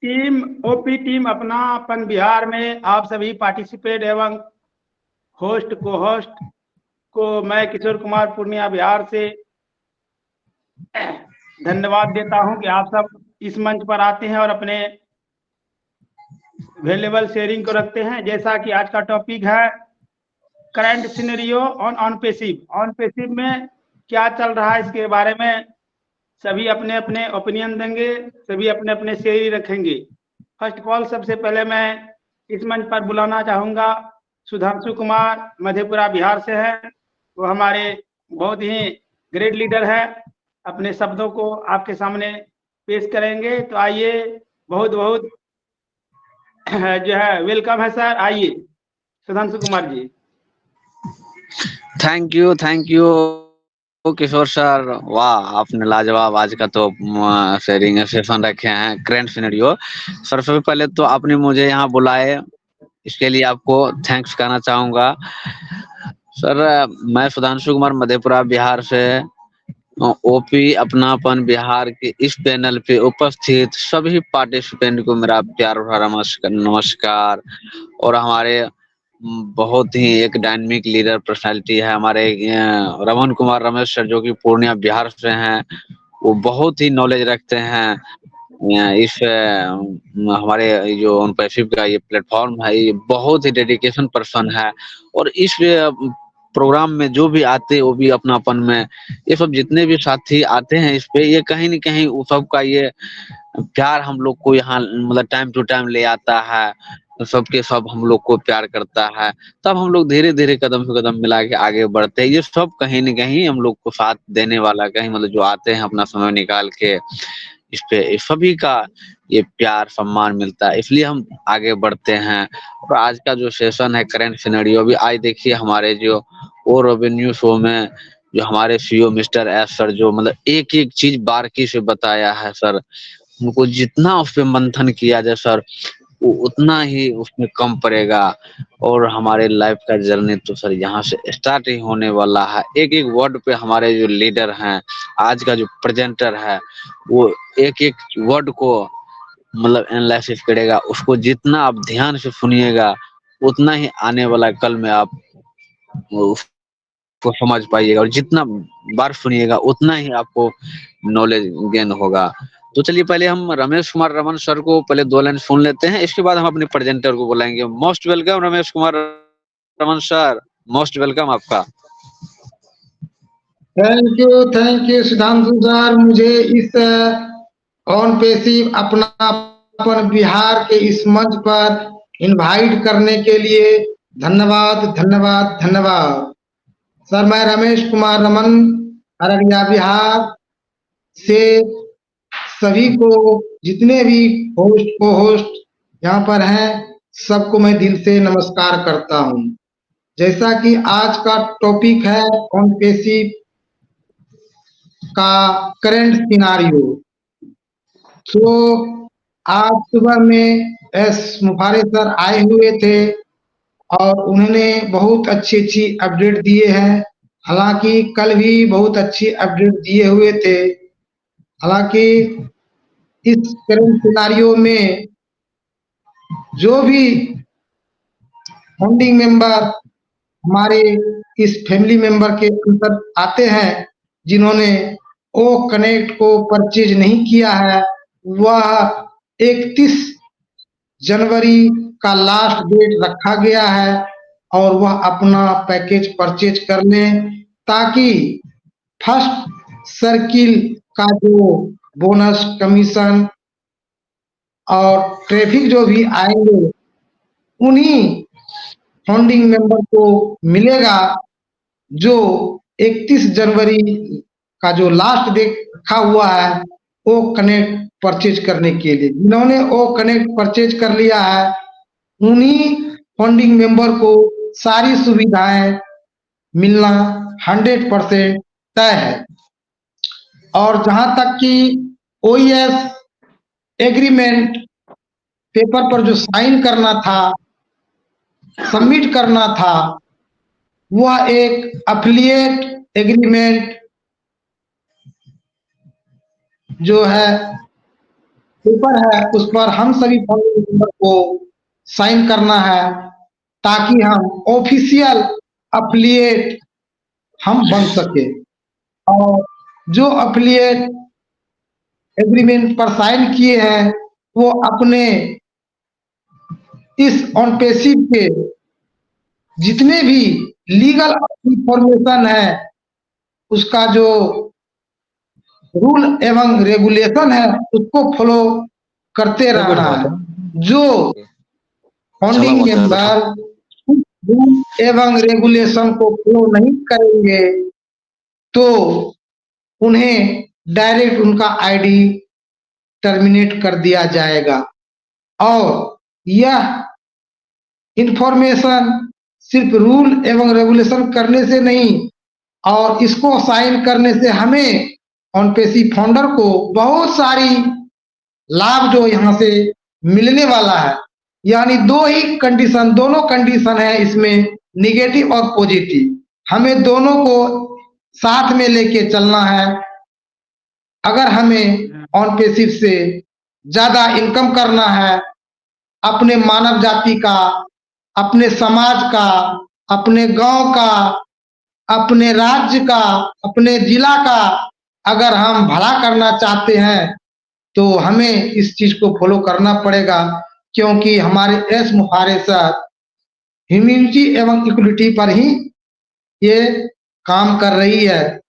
OP team अपनापन बिहार में आप सभी पार्टिसिपेट एवं होस्ट को होस्ट को मैं किशोर कुमार पूर्णिया बिहार से धन्यवाद देता हूं कि आप सब इस मंच पर आते हैं और अपने वैल्यूएबल शेयरिंग को रखते हैं। जैसा कि आज का टॉपिक है करंट सिनेरियो ऑन पेसिव में क्या चल रहा है, इसके बारे में सभी अपने अपने ओपिनियन देंगे, सभी अपने अपने शेयरी रखेंगे। फर्स्ट ऑफ ऑल सबसे पहले मैं इस मंच पर बुलाना चाहूंगा सुधांशु कुमार, मधेपुरा बिहार से है। वो हमारे बहुत ही ग्रेट लीडर है, अपने शब्दों को आपके सामने पेश करेंगे। तो आइए, बहुत बहुत जो है वेलकम है सर। आइए Sudhanshu Kumar ji. Thank you Kishore sir, वाह आपने लाजवाब आज का तो शेयरिंग सेशन रखे हैं करंट सिनेरियो। सर सबसे पहले तो आपने मुझे यहाँ बुलाए, इसके लिए आपको थैंक्स कहना चाहूंगा। सर मैं सुधांशु कुमार मधेपुरा बिहार से ओपी अपनापन बिहार के इस पैनल पे उपस्थित सभी पार्टिसिपेंट को मेरा प्यार भरा नमस्कार। और हमारे बहुत ही एक डायनामिक लीडर पर्सनालिटी है हमारे रमन कुमार रमेश सर, जो कि पूर्णिया बिहार से हैं। वो बहुत ही नॉलेज रखते हैं इस हमारे जो ऑन पैसिव का ये प्लेटफॉर्म है, ये बहुत ही डेडिकेशन पर्सन है। और इस प्रोग्राम में जो भी आते हैं वो भी अपनापन में, ये सब जितने भी साथी आते हैं इस पे, ये कहीं न कहीं वो सब का ये प्यार हम लोग को यहाँ मतलब टाइम टू टाइम ले आता है। सबके सब हम लोग को प्यार करता है, तब हम लोग धीरे धीरे कदम से कदम मिला के आगे बढ़ते हैं। ये सब कहीं न कहीं हम लोग को साथ देने वाला, कहीं मतलब जो आते हैं अपना समय निकाल के इस पे, इस सभी का ये प्यार सम्मान मिलता है, इसलिए हम आगे बढ़ते हैं। और आज का जो सेशन है करंट सिनेरियो, अभी आज देखिए हमारे जो ओ रेवेन्यू शो में जो हमारे सीईओ मिस्टर एस सर, जो मतलब एक एक चीज बारीकी से बताया है सर। उनको जितना उस पे मंथन किया जाए सर, वो उतना ही उसमें कम पड़ेगा। और हमारे लाइफ का जर्नी तो सर यहाँ से स्टार्ट ही होने वाला है। एक एक वर्ड पे हमारे जो लीडर हैं, आज का जो प्रेजेंटर है, वो एक एक वर्ड को मतलब एनालिसिस करेगा। उसको जितना आप ध्यान से सुनिएगा, उतना ही आने वाला कल में आप उसको समझ पाइएगा, और जितना बार सुनिएगा उतना ही आपको नॉलेज गेन होगा। तो चलिए पहले हम रमेश कुमार रमन सर को पहले 2 लाइन सुन लेते हैं, इसके बाद हम अपने प्रेजेंटर को बुलाएंगे। Most welcome Ramesh Kumar Raman sir, most welcome आपका। थैंक यू सुधांशु सर, मुझे इस ऑन पेसिव अपनापन बिहार के इस मंच पर इनवाइट करने के लिए धन्यवाद धन्यवाद धन्यवाद। सर मैं रमेश कुमार रमन, अररिया बिहार से सभी को, जितने भी होस्ट को होस्ट यहाँ पर हैं, सबको मैं दिल से नमस्कार करता हूँ। जैसा कि आज का टॉपिक है ऑन पेसिव का करंट सिनारियो, तो आज सुबह में एस मुफारे सर आए हुए थे और उन्होंने बहुत अच्छी अच्छी अपडेट दिए हैं। हालांकि कल भी बहुत अच्छी अपडेट दिए हुए थे। हालांकि इस करंट सिनारियो में जो भी फाउंडिंग मेंबर हमारे इस फैमिली मेंबर के अंदर आते हैं, जिन्होंने ओ कनेक्ट को परचेज नहीं किया है, वह 31 जनवरी का लास्ट डेट रखा गया है और वह अपना पैकेज परचेज कर लें, ताकि फर्स्ट सर्किल का जो बोनस, कमीशन और ट्रैफिक जो भी आएंगे, उन्हीं फाउंडिंग मेंबर को मिलेगा जो 31 जनवरी का जो लास्ट डेट रखा हुआ है वो कनेक्ट परचेज करने के लिए। जिन्होंने वो कनेक्ट परचेज कर लिया है, उन्हीं फाउंडिंग मेंबर को सारी सुविधाएं मिलना 100% तय है। और जहां तक कि ओईएस एग्रीमेंट पेपर पर जो साइन करना था, सबमिट करना था, वह एक एफिलिएट एग्रीमेंट जो है पेपर है उस पर हम सभी फैमिली मेंबर को साइन करना है, ताकि हम ऑफिशियल एफिलिएट हम बन सके। और जो एफिलिएट एग्रीमेंट पर साइन किए हैं वो अपने इस ऑन पैसिव के जितने भी लीगल इंफॉर्मेशन है उसका जो रूल एवं रेगुलेशन है उसको फॉलो करते रहना है। जो फाउंडिंग मेंबर रूल एवं रेगुलेशन को फॉलो नहीं करेंगे तो उन्हें डायरेक्ट उनका आईडी टर्मिनेट कर दिया जाएगा। और यह इंफॉर्मेशन सिर्फ रूल एवं रेगुलेशन करने से नहीं और इसको साइन करने से हमें ऑन पैसिव फाउंडर को बहुत सारी लाभ जो यहाँ से मिलने वाला है। यानी दोनों कंडीशन है इसमें, निगेटिव और पॉजिटिव। हमें दोनों को साथ में लेके चलना है। अगर हमें ऑन पैसिव से ज्यादा इनकम करना है, अपने मानव जाति का, अपने समाज का, अपने गांव का, अपने राज्य का, अपने जिला का अगर हम भला करना चाहते हैं तो हमें इस चीज को फॉलो करना पड़ेगा, क्योंकि हमारे एस मुफारेसत ह्यूमैनिटी एवं इक्वलिटी पर ही ये काम कर रही है।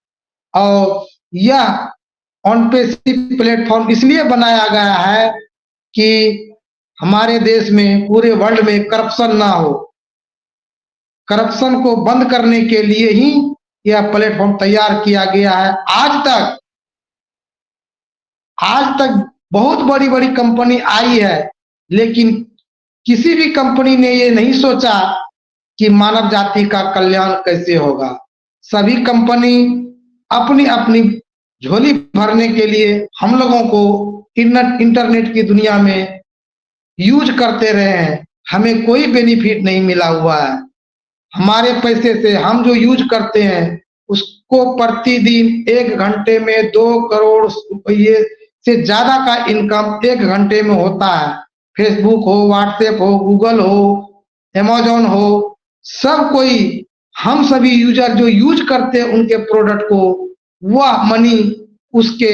और यह ऑन पैसिव प्लेटफॉर्म इसलिए बनाया गया है कि हमारे देश में, पूरे वर्ल्ड में करप्शन ना हो। करप्शन को बंद करने के लिए ही यह प्लेटफॉर्म तैयार किया गया है। आज तक बहुत बड़ी बड़ी कंपनी आई है, लेकिन किसी भी कंपनी ने ये नहीं सोचा कि मानव जाति का कल्याण कैसे होगा। सभी कंपनी अपनी अपनी झोली भरने के लिए हम लोगों को इंटरनेट की दुनिया में यूज करते रहे हैं। हमें कोई बेनिफिट नहीं मिला हुआ है। हमारे पैसे से हम जो यूज करते हैं उसको प्रतिदिन 1 घंटे में 2 करोड़ रुपये से ज्यादा का इनकम 1 घंटे में होता है। फेसबुक हो, व्हाट्सएप हो, गूगल हो, अमेज़न हो, सब कोई, हम सभी यूजर जो यूज करते हैं उनके प्रोडक्ट को, वह मनी उसके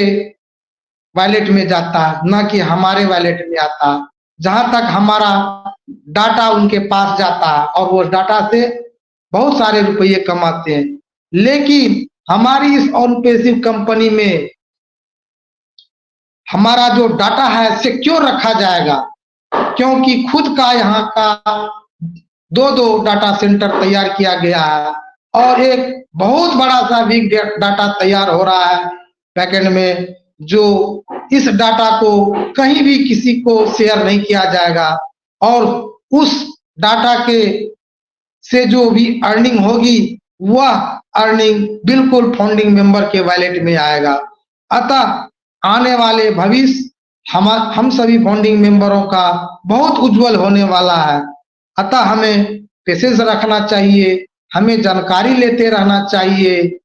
वॉलेट में जाता है, ना कि हमारे वॉलेट में आता। जहां तक हमारा डाटा उनके पास जाता है और वो डाटा से बहुत सारे रुपये कमाते हैं। लेकिन हमारी इस ऑन पैसिव कंपनी में हमारा जो डाटा है सिक्योर रखा जाएगा, क्योंकि खुद का यहाँ का 2 डाटा सेंटर तैयार किया गया है और एक बहुत बड़ा सा बिग डाटा तैयार हो रहा है बैकएंड में, जो इस डाटा को कहीं भी किसी को शेयर नहीं किया जाएगा। और उस डाटा के से जो भी अर्निंग होगी वह अर्निंग बिल्कुल फाउंडिंग मेंबर के वॉलेट में आएगा। अतः आने वाले भविष्य हम सभी फाउंडिंग मेंबरों का बहुत उज्जवल होने वाला है। अतः हमें पेशेंस रखना चाहिए, हमें जानकारी लेते रहना चाहिए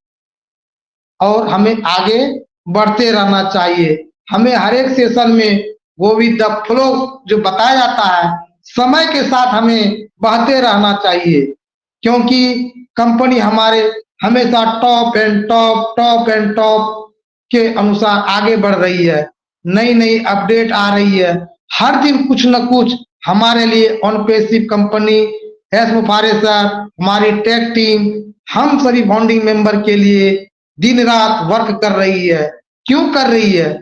और हमें आगे बढ़ते रहना चाहिए। हमें हर एक सेशन में वो भी द फ्लो जो बताया जाता है, समय के साथ हमें बहते रहना चाहिए, क्योंकि कंपनी हमारे हमेशा टॉप एंड टॉप के अनुसार आगे बढ़ रही है। नई नई अपडेट आ रही है, हर दिन कुछ न कुछ हमारे लिए ऑन पैसिव कंपनी, एस मुफारेसत, हमारी टेक टीम, हम सभी फाउंडिंग मेंबर के लिए दिन रात वर्क कर रही है। क्यों कर रही है?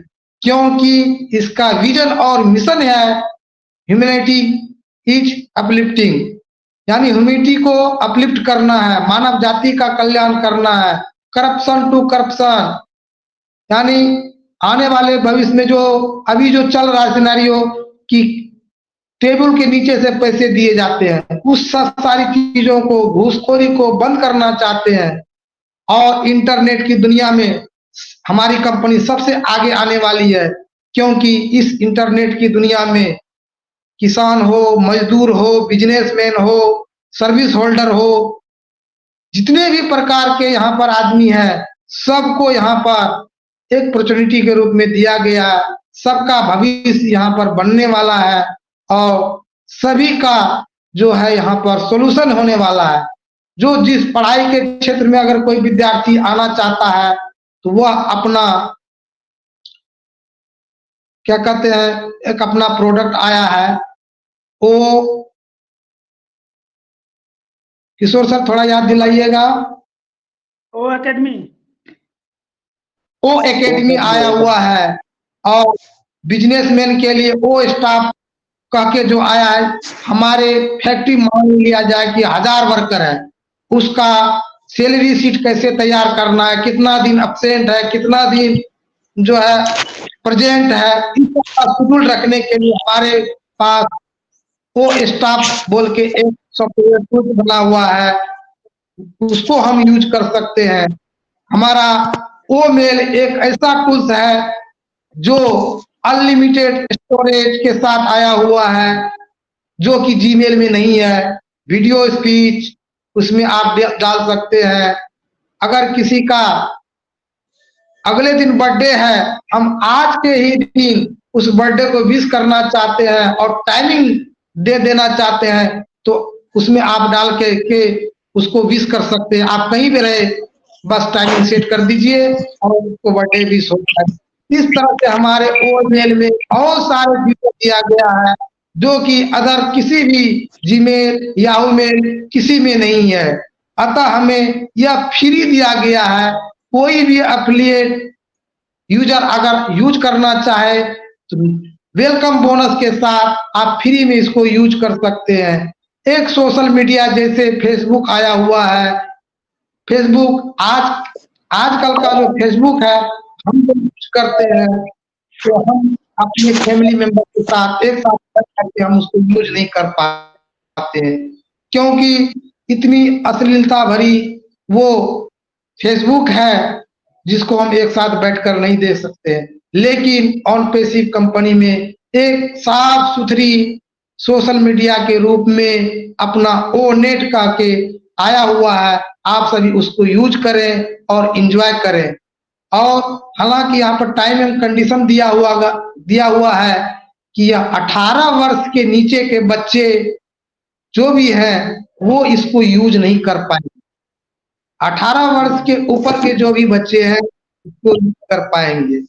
क्योंकि इसका विजन और मिशन है ह्यूमैनिटी इज अपलिफ्टिंग, यानी ह्यूमैनिटी को अपलिफ्ट करना है, मानव जाति का कल्याण करना है। करप्शन टू करप्शन, यानी आने वाले भविष्य में जो अभी जो चल रहा है सिनेरियो कि टेबल के नीचे से पैसे दिए जाते हैं, उस सब सारी चीजों को, घूसखोरी को बंद करना चाहते हैं। और इंटरनेट की दुनिया में हमारी कंपनी सबसे आगे आने वाली है, क्योंकि इस इंटरनेट की दुनिया में किसान हो, मजदूर हो, बिजनेसमैन हो, सर्विस होल्डर हो, जितने भी प्रकार के यहाँ पर आदमी हैं, सबको यहाँ पर एक अपॉर्चुनिटी के रूप में दिया गया। सबका भविष्य यहाँ पर बनने वाला है और सभी का जो है यहाँ पर सॉल्यूशन होने वाला है। जो जिस पढ़ाई के क्षेत्र में अगर कोई विद्यार्थी आना चाहता है तो वह अपना क्या कहते हैं एक अपना प्रोडक्ट आया है वो किशोर सर थोड़ा याद दिलाइएगा। ओ एकेडमी ओ एकेडमी आया हुआ है और बिजनेसमैन के लिए ओ स्टाफ कह के जो आया है। हमारे फैक्ट्री मान लिया जाए कि 1000 वर्कर है, उसका सैलरी शीट कैसे तैयार करना है, कितना दिन एब्सेंट है, कितना दिन जो है प्रेजेंट है, इसका शेड्यूल रखने के लिए हमारे पास वो स्टाफ बोल के एक सॉफ्टवेयर टूल बना हुआ है, उसको हम यूज कर सकते हैं। हमारा ओ मेल एक ऐसा टूल्स है जो अनलिमिटेड स्टोरेज के साथ आया हुआ है, जो कि जीमेल में नहीं है। वीडियो स्पीच उसमें आप डाल सकते हैं। अगर किसी का अगले दिन बर्थडे है, हम आज के ही दिन उस बर्थडे को विश करना चाहते हैं और टाइमिंग दे देना चाहते हैं, तो उसमें आप डाल के उसको विश कर सकते हैं। आप कहीं भी रहे, बस टाइमिंग सेट कर दीजिए और उसको बर्थडे विश होता है। इस तरह से हमारे मेल में बहुत सारे फीचर दिया गया है, जो कि अदर किसी भी जीमेल याहू मेल किसी में नहीं है। अतः हमें यह फ्री दिया गया है। कोई भी एफिलिएट यूजर अगर यूज करना चाहे तो वेलकम बोनस के साथ आप फ्री में इसको यूज कर सकते हैं। एक सोशल मीडिया जैसे फेसबुक आया हुआ है। फेसबुक आजकल का जो फेसबुक है हम जो यूज करते हैं, तो हम अपने फैमिली मेंबर के साथ एक साथ करके हम उसको यूज नहीं कर पाते हैं, क्योंकि इतनी अश्लीलता भरी वो फेसबुक है जिसको हम एक साथ बैठकर नहीं देख सकते हैं। लेकिन ऑन पैसिव कंपनी में एक साफ सुथरी सोशल मीडिया के रूप में अपना ओ नेट का के आया हुआ है। आप सभी उसको यूज करें और एंजॉय करें। और हालांकि यहाँ पर टाइम एंड कंडीशन दिया हुआ है कि यह 18 वर्ष के नीचे के बच्चे जो भी हैं वो इसको यूज नहीं कर पाएंगे। 18 वर्ष के ऊपर के जो भी बच्चे हैं इसको यूज कर पाएंगे।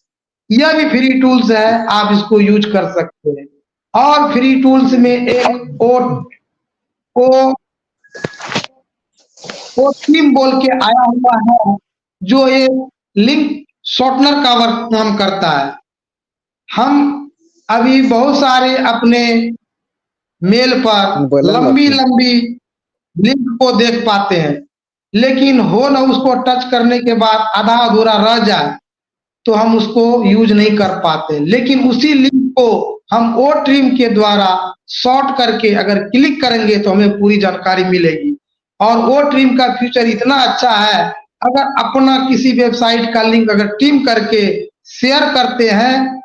यह भी फ्री टूल्स है, आप इसको यूज कर सकते हैं। और फ्री टूल्स में एक ओ टीम बोल के आया हुआ है, जो एक लिंक शॉर्टनर का वर्क काम करता है। हम अभी बहुत सारे अपने मेल पर लंबी लिंक को देख पाते हैं, लेकिन हो ना उसको टच करने के बाद आधा अधूरा रह जाए तो हम उसको यूज नहीं कर पाते। लेकिन उसी लिंक को हम ओ ट्रिम के द्वारा शॉर्ट करके अगर क्लिक करेंगे तो हमें पूरी जानकारी मिलेगी। और ओ ट्रिम का फीचर इतना अच्छा है, अगर अपना किसी वेबसाइट का लिंक अगर ट्रिम करके शेयर करते हैं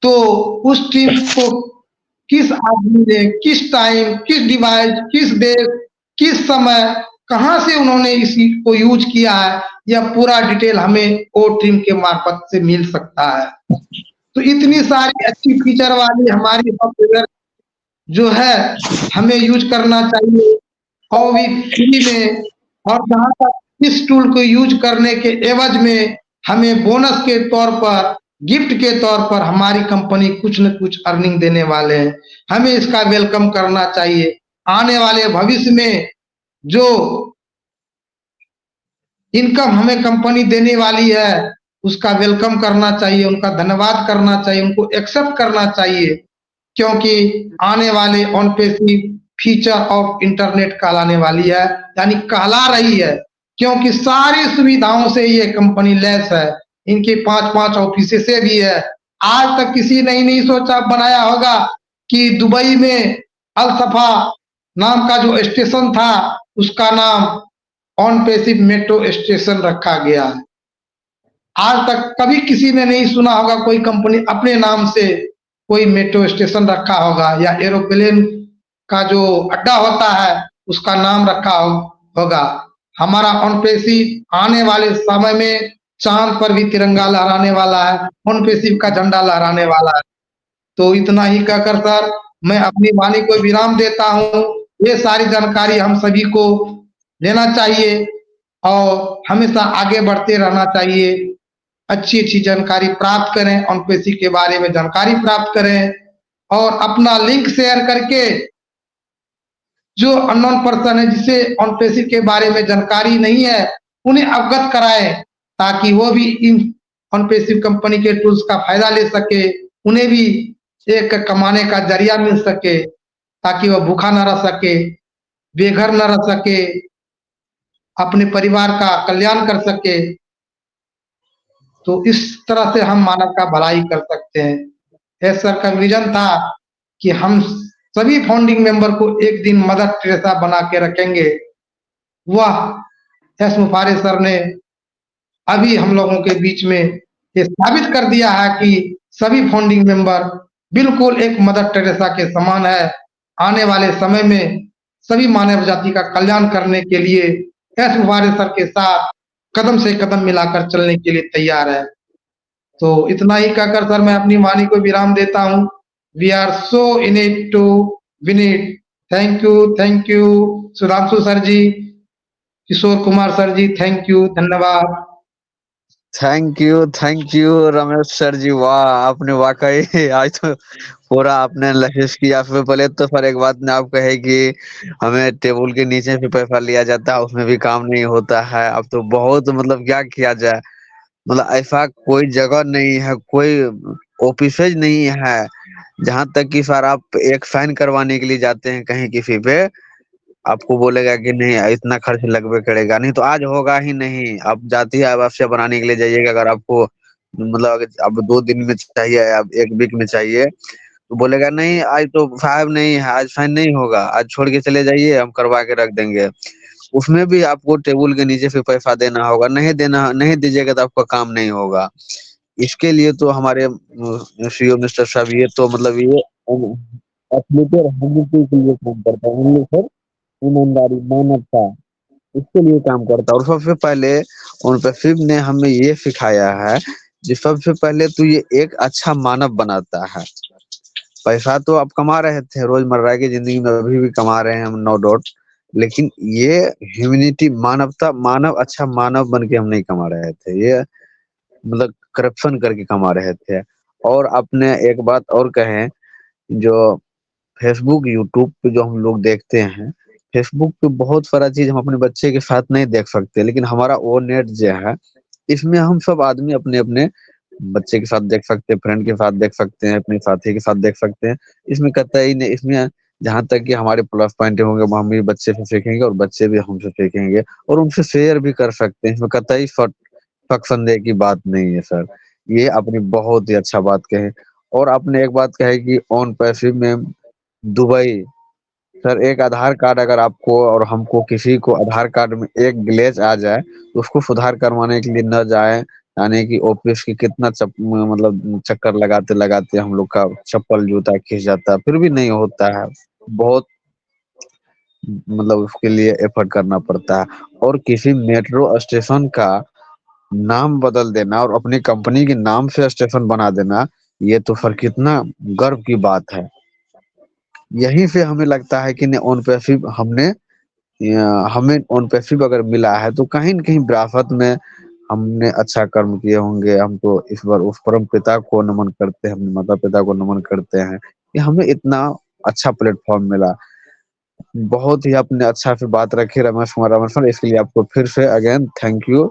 तो उस ट्रिम को किस आदमी ने, किस टाइम, किस डिवाइस, किस देश, किस समय, कहां से उन्होंने इसी को यूज किया है, यह पूरा डिटेल हमें ओ ट्रिम के मार्फत से मिल सकता है। तो इतनी सारी अच्छी फीचर वाली हमारी सॉफ्टवेयर जो है हमें यूज करना चाहिए और भी फ्री में। और जहां तक इस टूल को यूज करने के एवज में हमें बोनस के तौर पर, गिफ्ट के तौर पर हमारी कंपनी कुछ न कुछ अर्निंग देने वाले हैं। हमें इसका वेलकम करना चाहिए। आने वाले भविष्य में जो इनकम हमें कंपनी देने वाली है उसका वेलकम करना चाहिए, उनका धन्यवाद करना चाहिए, उनको एक्सेप्ट करना चाहिए, क्योंकि आने वाले on passive feature of internet कहलाने वाली है, यानी कहला रही है, क्योंकि सारी सुविधाओं से ये कंपनी लैस है। इनकी 5-5 ऑफिस से भी है। आज तक किसी ने नहीं सोचा बनाया होगा कि दुबई में अल सफा नाम का जो स्टेशन था उसका नाम ऑन पैसिव मेट्रो स्टेशन रखा गया है। आज तक कभी किसी ने नहीं सुना होगा कोई कंपनी अपने नाम से कोई मेट्रो स्टेशन रखा होगा, या एरोप्लेन का जो अड्डा होता है उसका नाम रखा होगा। हमारा ऑन पैसिव आने वाले समय में चांद पर भी तिरंगा लहराने वाला है, ऑन पैसिव का झंडा लहराने वाला है। तो इतना ही कहकर सर मैं अपनी वाणी को विराम देता हूँ। ये सारी जानकारी हम सभी को लेना चाहिए और हमेशा आगे बढ़ते रहना चाहिए। अच्छी-अच्छी जानकारी प्राप्त करें, ऑन पैसिव के बारे में जानकारी प्राप्त करें और अपना लिंक शेयर करके जो अननोन पर्सन है जिसे ऑन पैसिव के बारे में जानकारी नहीं है, उन्हें अवगत कराएं ताकि वो भी इन ऑन पैसिव कंपनी के टूल्स का फायदा ले सके, उन्हें भी एक कमाने का जरिया मिल सके ताकि वह भूखा न रह सके, बेघर न रह सके, अपने परिवार का कल्याण कर सके। तो इस तरह से हम मानव का भलाई कर सकते हैं। ये सर का विजन था कि हम सभी फाउंडिंग मेंबर को एक दिन मदर टेरेसा बना के रखेंगे। वह एस मुफारे सर ने अभी हम लोगों के बीच में ये साबित कर दिया है कि सभी फाउंडिंग मेंबर बिल्कुल एक मदर टेरेसा के समान है। आने वाले समय में सभी मानव जाति का कल्याण करने के लिए एस मुफारे सर के साथ कदम से कदम मिलाकर चलने के लिए तैयार है। तो इतना ही कहकर सर मैं अपनी वाणी को विराम देता हूँ। We are so in it to win it. Thank you Sudhanshu sir ji, Kishore Kumar sir ji, thank you, धन्यवाद। Thank you Ramesh sir ji, वाह आपने वाकई आज तो पूरा आपने लहेज किया। फिर पहले तो सर एक बात ने आप कहे कि हमें टेबल के नीचे से पैसा लिया जाता है, उसमें भी काम नहीं होता है। अब तो बहुत मतलब क्या किया जाए, मतलब ऐसा कोई जगह नहीं है, कोई ऑफिसेज नहीं है जहां तक कि सर आप एक साइन करवाने के लिए जाते हैं कहीं किसी पे, आपको बोलेगा कि नहीं इतना खर्च लगभग करेगा, नहीं तो आज होगा ही नहीं। आप जाती है आवासीय बनाने के लिए जाइएगा, अगर आपको मतलब अगर अब 2 दिन में चाहिए, अब 1 वीक में चाहिए, तो बोलेगा नहीं आज तो साहब नहीं है, आज साइन नहीं होगा, आज छोड़ के चले जाइए हम करवा के रख देंगे। उसमें भी आपको टेबल के नीचे से पैसा देना होगा, नहीं दीजिएगा तो आपका काम नहीं होगा। इसके लिए तो हमारे सीईओ मिस्टर साहब ये तो मतलब ये एथलीट और ह्यूमैनिटी के लिए काम करता है, सर ईमानदारी मानवता इसके लिए काम करता है। और सबसे पहले उन पैसिव ने हमें ये सिखाया है कि सबसे पहले तो ये एक अच्छा मानव बनाता है। पैसा तो आप कमा रहे थे रोजमर्रा की जिंदगी में, अभी भी कमा रहे हैं हम, नो डाउट, लेकिन ये ह्यूमैनिटी मानवता, मानव अच्छा मानव बन के हम नहीं कमा रहे थे, ये मतलब करप्शन करके कमा रहे थे। और आपने एक बात और कहें, जो फेसबुक यूट्यूब पे जो हम लोग देखते हैं, फेसबुक पे बहुत सारा चीज हम अपने बच्चे के साथ नहीं देख सकते, लेकिन हमारा वो नेट जो है इसमें हम सब आदमी अपने अपने बच्चे के साथ देख सकते हैं, फ्रेंड के साथ देख सकते हैं, अपने साथी के साथ देख सकते हैं। इसमें कतई नहीं, इसमें जहां तक कि हमारे प्लस पॉइंट होंगे वो हम भी बच्चे से सीखेंगे और बच्चे भी हमसे सीखेंगे और उनसे शेयर भी कर सकते हैं। इसमें कतई शक संदेह की बात नहीं है सर, ये अपनी बहुत ही अच्छा बात कहे। और आपने एक बात कही कि ऑन पैसिव में दुबई, सर एक आधार कार्ड अगर आपको और हमको किसी को आधार कार्ड में एक ग्लेच आ जाए तो उसको सुधार करवाने के लिए न जाए, यानी कि ऑफिस की कितना मतलब चक्कर लगाते लगाते हम लोग का चप्पल जूता खिंच जाता है, फिर भी नहीं होता है, बहुत मतलब उसके लिए एफर्ट करना पड़ता है। और किसी मेट्रो स्टेशन का नाम बदल देना और अपनी कंपनी के नाम से स्टेशन बना देना, ये तो फिर कितना गर्व की बात है। यहीं से हमें लगता है कि नहीं ऑन पैसिव हमें ऑन पैसिव अगर मिला है तो कहीं न कहीं विरासत में हमने अच्छा कर्म किए होंगे। हम तो इस बार उस परम पिता को नमन करते हैं, अपने माता पिता को नमन करते हैं कि हमें इतना अच्छा प्लेटफॉर्म मिला। बहुत ही आपने अच्छा से बात रखी रमेश कुमार रमेश सर, इसके लिए आपको फिर से अगेन थैंक यू,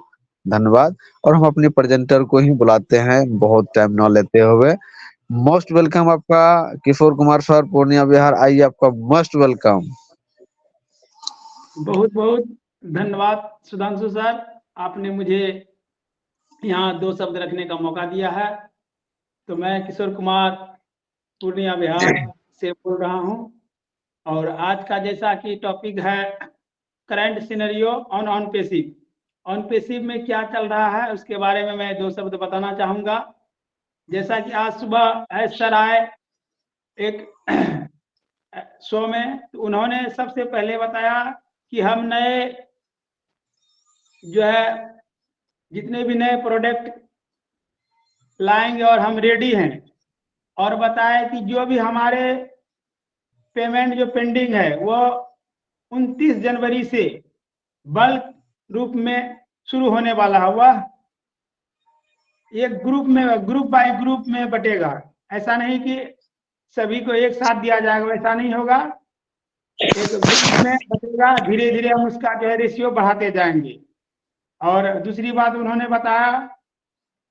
धन्यवाद। और हम अपने प्रेजेंटर को ही बुलाते हैं बहुत टाइम न लेते हुए। मोस्ट वेलकम आपका किशोर कुमार सर, पूर्णिया बिहार, आइए आपका मोस्ट वेलकम। बहुत बहुत धन्यवाद सुधांशु सर, आपने मुझे यहाँ 2 शब्द रखने का मौका दिया है। तो मैं किशोर कुमार पूर्णिया बिहार से बोल रहा हूँ और आज का जैसा कि टॉपिक है current scenario on passive. On passive में क्या चल रहा है उसके बारे में मैं 2 शब्द बताना चाहूँगा। जैसा कि आज सुबह सर आए एक शो में, तो उन्होंने सबसे पहले बताया कि हम नए जो है जितने भी नए प्रोडक्ट लाएंगे और हम रेडी हैं। और बताए कि जो भी हमारे पेमेंट जो पेंडिंग है वो 29 जनवरी से बल्क रूप में शुरू होने वाला है। वह एक ग्रुप बाय ग्रुप में बटेगा। ऐसा नहीं कि सभी को एक साथ दिया जाएगा, वैसा नहीं होगा। एक ग्रुप में बटेगा, धीरे धीरे हम उसका जो है रेशियो बढ़ाते जाएंगे। और दूसरी बात उन्होंने बताया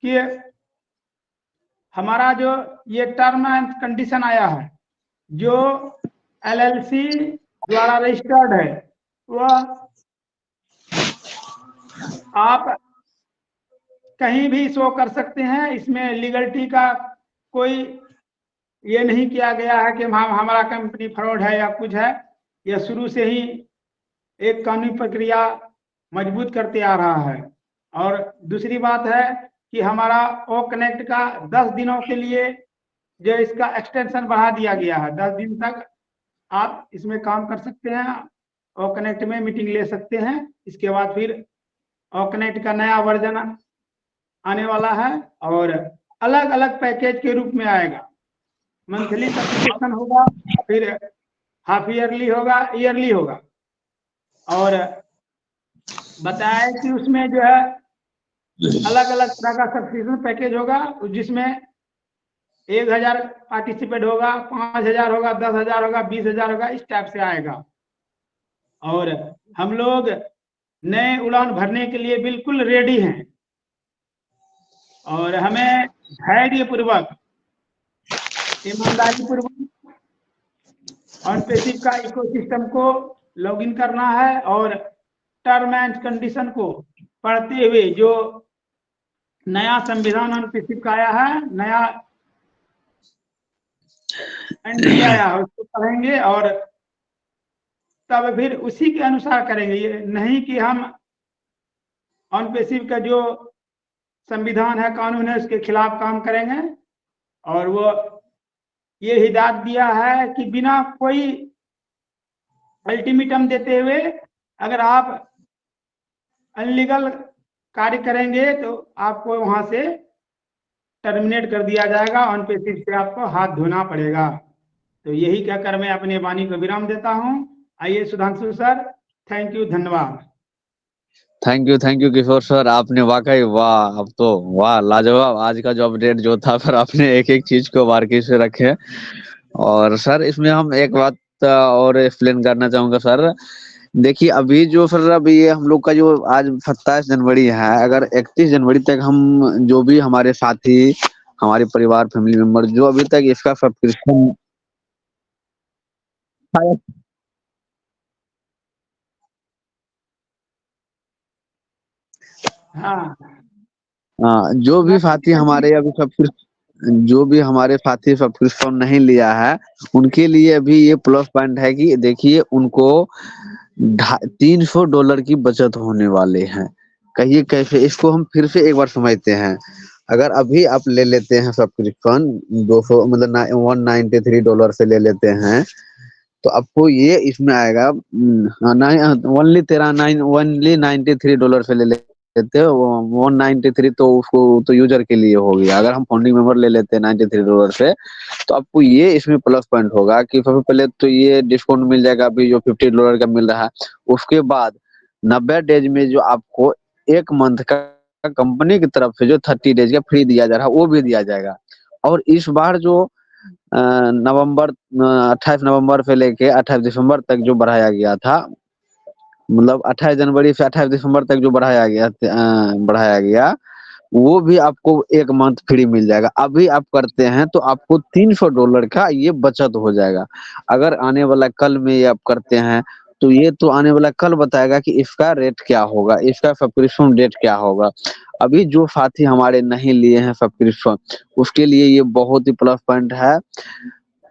कि हमारा जो ये टर्म एंड कंडीशन आया है, जो LLC द्वारा रजिस्टर्ड है, वह आप कहीं भी शो कर सकते हैं। इसमें लीगलिटी का कोई ये नहीं किया गया है कि हमारा कंपनी फ्रॉड है या कुछ है। यह शुरू से ही एक कानूनी प्रक्रिया मजबूत करते आ रहा है। और दूसरी बात है कि हमारा ओ कनेक्ट का 10 दिनों के लिए जो इसका एक्सटेंशन बढ़ा दिया गया है। 10 दिन तक आप इसमें काम कर सकते हैं, ओ कनेक्ट में मीटिंग ले सकते हैं। इसके बाद फिर ओ कनेक्ट का नया वर्जन आने वाला है और अलग अलग पैकेज के रूप में आएगा। मंथली सब्सक्रिप्शन होगा, फिर हाफ ईयरली होगा, ईयरली होगा। और बताया कि उसमें जो है अलग अलग तरह का सब्सक्रिप्शन पैकेज होगा, जिसमें 1000 पार्टिसिपेट होगा, 5000 होगा, 10,000 होगा, 20,000 होगा, इस टाइप से आएगा। और हम लोग नए उड़ान भरने के लिए बिल्कुल रेडी हैं और हमें धैर्य पूर्वक, ईमानदारी पूर्वक ऑनपेसिव का इकोसिस्टम को लॉगिन करना है और टर्म एंड कंडीशन को पढ़ते हुए जो नया संविधान ऑनपेसिव का आया है, नया एनडी आया है, उसको पढ़ेंगे और तब फिर उसी के अनुसार करेंगे। ये नहीं कि हम ऑनपेसिव का जो संविधान है, कानून है, उसके खिलाफ काम करेंगे। और वो ये हिदायत दिया है कि बिना कोई अल्टीमेटम देते हुए अगर आप अनलीगल कार्य करेंगे तो आपको वहां से टर्मिनेट कर दिया जाएगा, ऑनपेसिव से आपको हाथ धोना पड़ेगा। तो यही कहकर मैं अपनी वाणी को विराम देता हूं। आइए सुधांशु सर, थैंक यू, धन्यवाद। थैंक यू किशोर सर, आपने वाकई वाह, अब तो वाह लाजवाब आज का जो अपडेट जो था, फिर आपने एक एक चीज को बारीकी से रखे। और सर इसमें हम एक बात और एक्सप्लेन करना चाहूंगा सर। देखिए अभी जो सर अभी ये हम लोग का जो आज 27 जनवरी है, अगर 31 जनवरी तक हम जो भी हमारे साथी, हमारे परिवार, फैमिली मेंबर जो अभी तक इसका सब्सक्रिप्शन हाँ, जो भी साथी हमारे अभी जो भी हमारे साथी सब्सक्रिप्शन नहीं लिया है, उनके लिए अभी ये प्लस पॉइंट है कि देखिए उनको $300 की बचत होने वाले हैं। कहिए कैसे, इसको हम फिर से एक बार समझते हैं। अगर अभी आप ले लेते हैं सब्सक्रिप्शन 200 मतलब $193 से ले लेते हैं, तो आपको ये इसमें आएगा ओनली $93 से ले लेते हैं। 193 तो उसको तो यूजर के लिए हो गया। अगर हम फाउंडिंग मेंबर ले लेते हैं $93 से, तो आपको ये इसमें प्लस पॉइंट होगा कि सबसे पहले तो ये डिस्काउंट मिल जाएगा अभी जो $50 का मिल रहा है। उसके बाद 90 डेज में जो आपको एक मंथ का कंपनी की तरफ से जो 30 डेज का फ्री दिया जा रहा है, वो भी दिया जाएगा। और इस बार जो 28 नवंबर से लेके 28 दिसंबर तक जो बढ़ाया गया था, मतलब 28 जनवरी से 28 दिसंबर तक जो बढ़ाया गया, वो भी आपको एक मंथ फ्री मिल जाएगा। अभी आप करते हैं तो आपको $300 का ये बचत हो जाएगा। अगर आने वाला कल में ये आप करते हैं तो ये तो आने वाला कल बताएगा कि इसका रेट क्या होगा, इसका सब्सक्रिप्शन रेट क्या होगा। अभी जो साथी हमारे नहीं लिए हैं सब्सक्रिप्शन, उसके लिए ये बहुत ही प्लस पॉइंट है।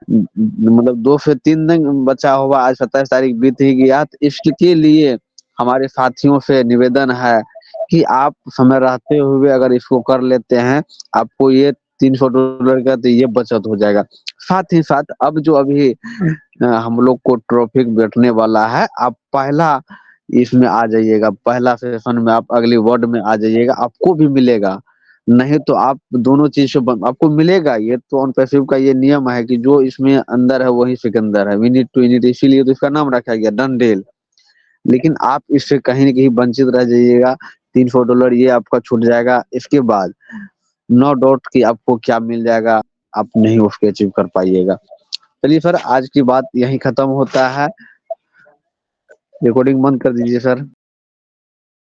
मतलब 2 से 3 दिन बचा हुआ, आज 27 तारीख बीत ही गया, तो इसके लिए हमारे साथियों से निवेदन है कि आप समय रहते हुए अगर इसको कर लेते हैं, आपको ये $300 का तो ये बचत हो जाएगा। साथ ही साथ अब जो अभी हम लोग को ट्रॉफिक बैठने वाला है, आप पहला इसमें आ जाइएगा, पहला सेशन में आप अगली वर्ड में आ जाइएगा, आपको भी मिलेगा। नहीं तो आप दोनों चीज से आपको मिलेगा। ये तो ऑन पैसिव का ये नियम है कि जो इसमें अंदर है वही सिकंदर है, विनिट टू इनिट, इसीलिए तो इसका नाम रखा गया डन डील। लेकिन आप इससे कहीं न कहीं वंचित रह जाइएगा, $300 ये आपका छूट जाएगा। इसके बाद नो डाउट कि आपको क्या मिल जाएगा, आप नहीं उसको अचीव कर पाइएगा। चलिए सर, आज की बात यहीं खत्म होता है। रिकॉर्डिंग बंद कर दीजिए सर।